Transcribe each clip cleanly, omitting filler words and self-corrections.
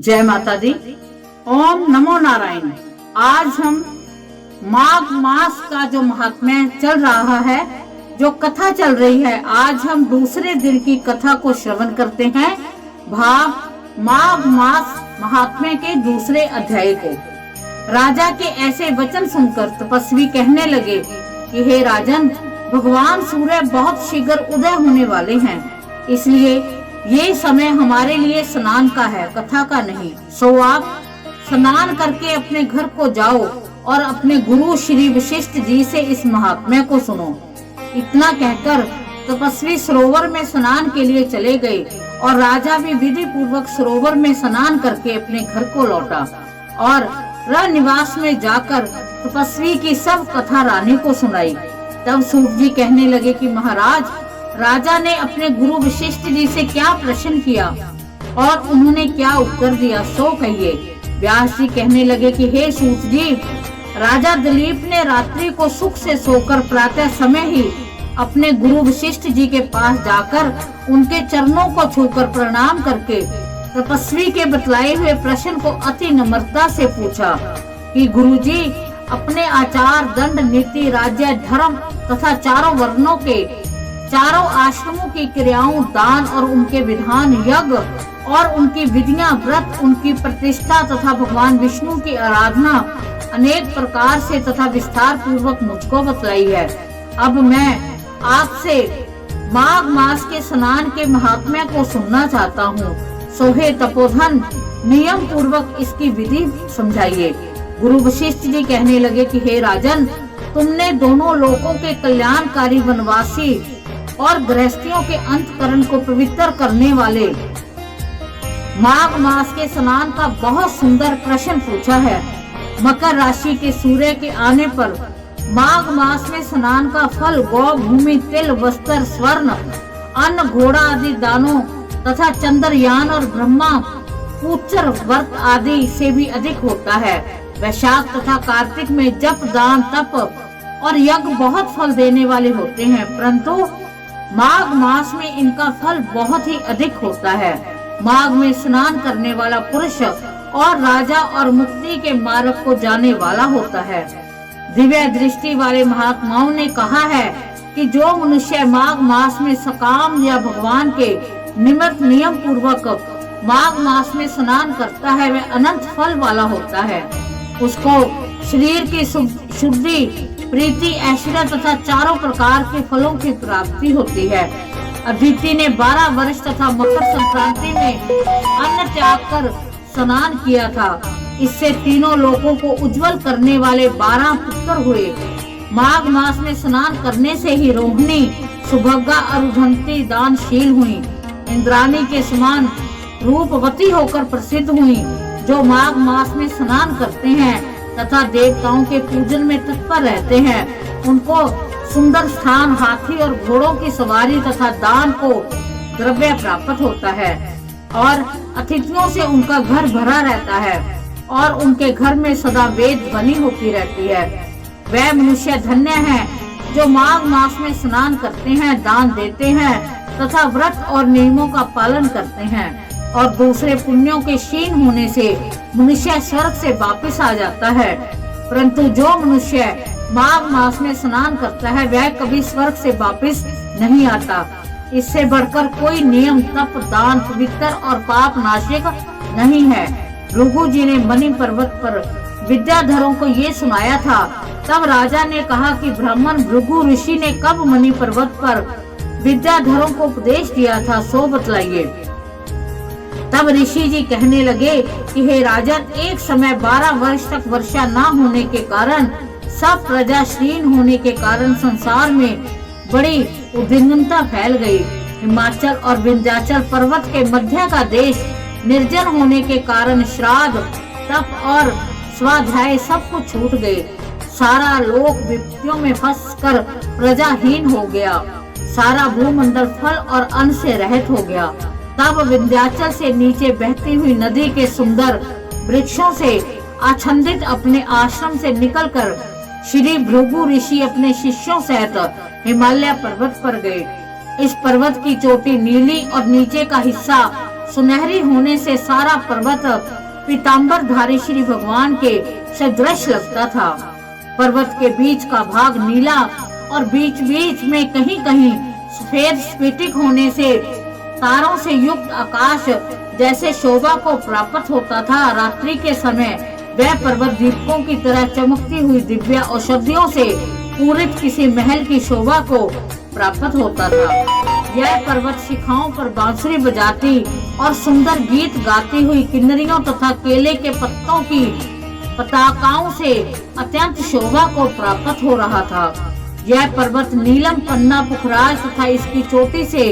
जय माता दी। ओम नमो नारायण। आज हम माघ मास का जो महात्म्य चल रहा है, जो कथा चल रही है, आज हम दूसरे दिन की कथा को श्रवण करते हैं। भाव माघ मास महात्म्य के दूसरे अध्याय को। राजा के ऐसे वचन सुनकर तपस्वी कहने लगे कि हे राजन, भगवान सूर्य बहुत शीघ्र उदय होने वाले हैं, इसलिए ये समय हमारे लिए स्नान का है, कथा का नहीं। सो आप स्नान करके अपने घर को जाओ और अपने गुरु श्री वशिष्ठ जी से इस महात्म्य को सुनो। इतना कहकर तपस्वी सरोवर में स्नान के लिए चले गए और राजा भी विधि पूर्वक सरोवर में स्नान करके अपने घर को लौटा और रनिवास में जाकर तपस्वी की सब कथा रानी को सुनाई। तब सूत जी कहने लगे कि महाराज, राजा ने अपने गुरु वशिष्ठ जी से क्या प्रश्न किया और उन्होंने क्या उत्तर दिया, सो कहिए। व्यास जी कहने लगे कि हे सूत जी, राजा दिलीप ने रात्रि को सुख से सोकर प्रातः समय ही अपने गुरु वशिष्ठ जी के पास जाकर उनके चरणों को छूकर प्रणाम करके तपस्वी के बतलाए हुए प्रश्न को अति नम्रता से पूछा कि गुरुजी, अपने आचार, दंड, नीति, राज्य, धर्म तथा चारों वर्णों के चारों आश्रमों की क्रियाओं, दान और उनके विधान, यज्ञ और उनकी विधियां, व्रत, उनकी प्रतिष्ठा तथा भगवान विष्णु की आराधना अनेक प्रकार से तथा विस्तार पूर्वक मुझको बतलाई है। अब मैं आपसे माघ मास के स्नान के महात्म्य को सुनना चाहता हूँ। सोहे तपोधन, नियम पूर्वक इसकी विधि समझाइए। गुरु वशिष्ठ जी कहने लगे कि हे राजन, तुमने दोनों लोकों के कल्याणकारी वनवासी और गृहस्थियों के अंतकरण को पवित्र करने वाले माघ मास के स्नान का बहुत सुंदर प्रश्न पूछा है। मकर राशि के सूर्य के आने पर माघ मास में स्नान का फल गौ, भूमि, तिल, वस्त्र, स्वर्ण, अन्न, घोड़ा आदि दानों तथा चंद्रयान और ब्रह्मा पूचर व्रत आदि से भी अधिक होता है। वैशाख तथा कार्तिक में जप, दान, तप और यज्ञ बहुत फल देने वाले होते हैं, परंतु माघ मास में इनका फल बहुत ही अधिक होता है। माघ में स्नान करने वाला पुरुष और राजा और मुक्ति के मार्ग को जाने वाला होता है। दिव्य दृष्टि वाले महात्माओं ने कहा है कि जो मनुष्य माघ मास में सकाम या भगवान के निमित्त नियम पूर्वक माघ मास में स्नान करता है, वह अनंत फल वाला होता है। उसको शरीर की शुद्धि, प्रीति, ऐश्वर्य तथा चारों प्रकार के फलों की प्राप्ति होती है। अदिति ने 12 वर्ष तथा मकर संक्रांति में अन्न त्याग कर स्नान किया था। इससे तीनों लोगों को उज्जवल करने वाले 12 पुत्र हुए। माघ मास में स्नान करने से ही रोहिणी, सुभद्रा, अरुंधति दानशील हुई, इंद्राणी के समान रूपवती होकर प्रसिद्ध हुई। जो माघ मास में स्नान करते हैं तथा देवताओं के पूजन में तत्पर रहते हैं, उनको सुंदर स्थान, हाथी और घोड़ों की सवारी तथा दान को द्रव्य प्राप्त होता है और अतिथियों से उनका घर भरा रहता है और उनके घर में सदा वेद ध्वनि होती रहती है। वह मनुष्य धन्य है जो माघ मास में स्नान करते हैं, दान देते हैं तथा व्रत और नियमों का पालन करते हैं, और दूसरे पुण्यों के क्षीण होने से मनुष्य स्वर्ग से वापस आ जाता है। परंतु जो मनुष्य माघ मास में स्नान करता है, वह कभी स्वर्ग से वापस नहीं आता। इससे बढ़कर कोई नियम, तप, दान पवित्र और पाप नाशक नहीं है। भृगु जी ने मणि पर्वत पर विद्याधरों को ये सुनाया था। तब राजा ने कहा कि ब्राह्मण भृगु ऋषि ने कब मणि पर्वत पर विद्याधरों को उपदेश दिया था, सो बतलाइए। तब ऋषि जी कहने लगे कि हे राजन, एक समय 12 वर्ष तक वर्षा न होने के कारण, सब प्रजा क्षीण होने के कारण संसार में बड़ी उद्विग्नता फैल गई। हिमाचल और विंध्याचल पर्वत के मध्य का देश निर्जन होने के कारण श्राद्ध, तप और स्वाध्याय सब कुछ छूट गए। सारा लोक विपत्तियों में फंसकर प्रजाहीन हो गया। सारा भूमंडल फल और अन्न से रहित हो गया। तब विंध्याचल से नीचे बहती हुई नदी के सुंदर वृक्षों से आच्छादित अपने आश्रम से निकलकर श्री भृगु ऋषि अपने शिष्यों सहित हिमालय पर्वत पर गए। इस पर्वत की चोटी नीली और नीचे का हिस्सा सुनहरी होने से सारा पर्वत पीताम्बरधारी श्री भगवान के सदृश लगता था। पर्वत के बीच का भाग नीला और बीच बीच में कहीं कहीं सफेद स्फटिक होने से तारों से युक्त आकाश जैसे शोभा को प्राप्त होता था। रात्रि के समय वह पर्वत दीपकों की तरह चमकती हुई दिव्य औषधियों से पूरित किसी महल की शोभा को प्राप्त होता था। यह पर्वत शिखाओं पर बांसुरी बजाती और सुंदर गीत गाती हुई किन्नरियों तथा केले के पत्तों की पताकाओं से अत्यंत शोभा को प्राप्त हो रहा था। यह पर्वत नीलम पन्ना पुखराज तथा इसकी चोटी से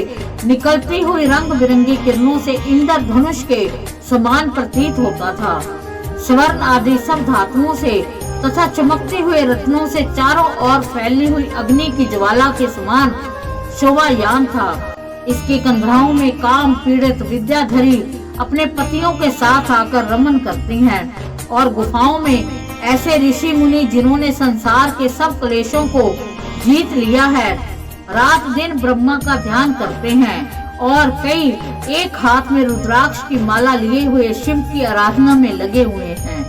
निकलती हुई रंग बिरंगी किरणों से इंद्रधनुष के समान प्रतीत होता था। स्वर्ण आदि सब धातुओं से तथा चमकते हुए रत्नों से चारों ओर फैली हुई अग्नि की ज्वाला के समान शोभायान था। इसके कंधराओं में काम पीड़ित विद्याधरी अपने पतियों के साथ आकर रमन करती हैं और गुफाओं में ऐसे ऋषि मुनि जिन्होंने संसार के सब क्लेशों को जीत लिया है, रात दिन ब्रह्मा का ध्यान करते हैं और कई एक हाथ में रुद्राक्ष की माला लिए हुए शिव की आराधना में लगे हुए हैं।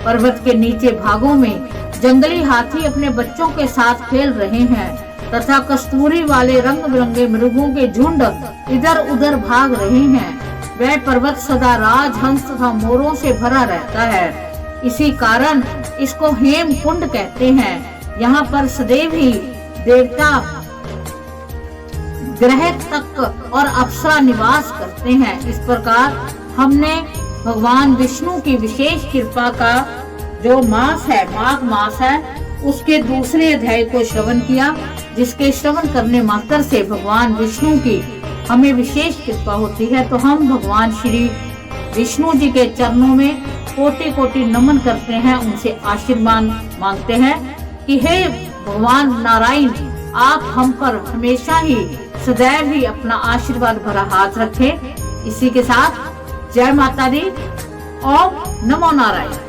पर्वत के नीचे भागों में जंगली हाथी अपने बच्चों के साथ खेल रहे हैं तथा कस्तूरी वाले रंग बिरंगे मृगों के झुंड इधर उधर भाग रहे हैं। वह पर्वत सदा राजहंस तथा मोरों से भरा रहता है। इसी कारण इसको हेम कुंड कहते हैं। यहाँ पर सदैव ही देवता ग्रह तक और अप्सरा निवास करते हैं। इस प्रकार हमने भगवान विष्णु की विशेष कृपा का जो मास है, माघ मास है, उसके दूसरे अध्याय को श्रवण किया, जिसके श्रवण करने मात्र से भगवान विष्णु की हमें विशेष कृपा होती है। तो हम भगवान श्री विष्णु जी के चरणों में कोटि कोटि नमन करते हैं, उनसे आशीर्वाद मांगते हैं कि हे भगवान नारायण, आप हम पर हमेशा ही सदैव ही अपना आशीर्वाद भरा हाथ रखें। इसी के साथ जय माता दी। ओम नमो नारायण।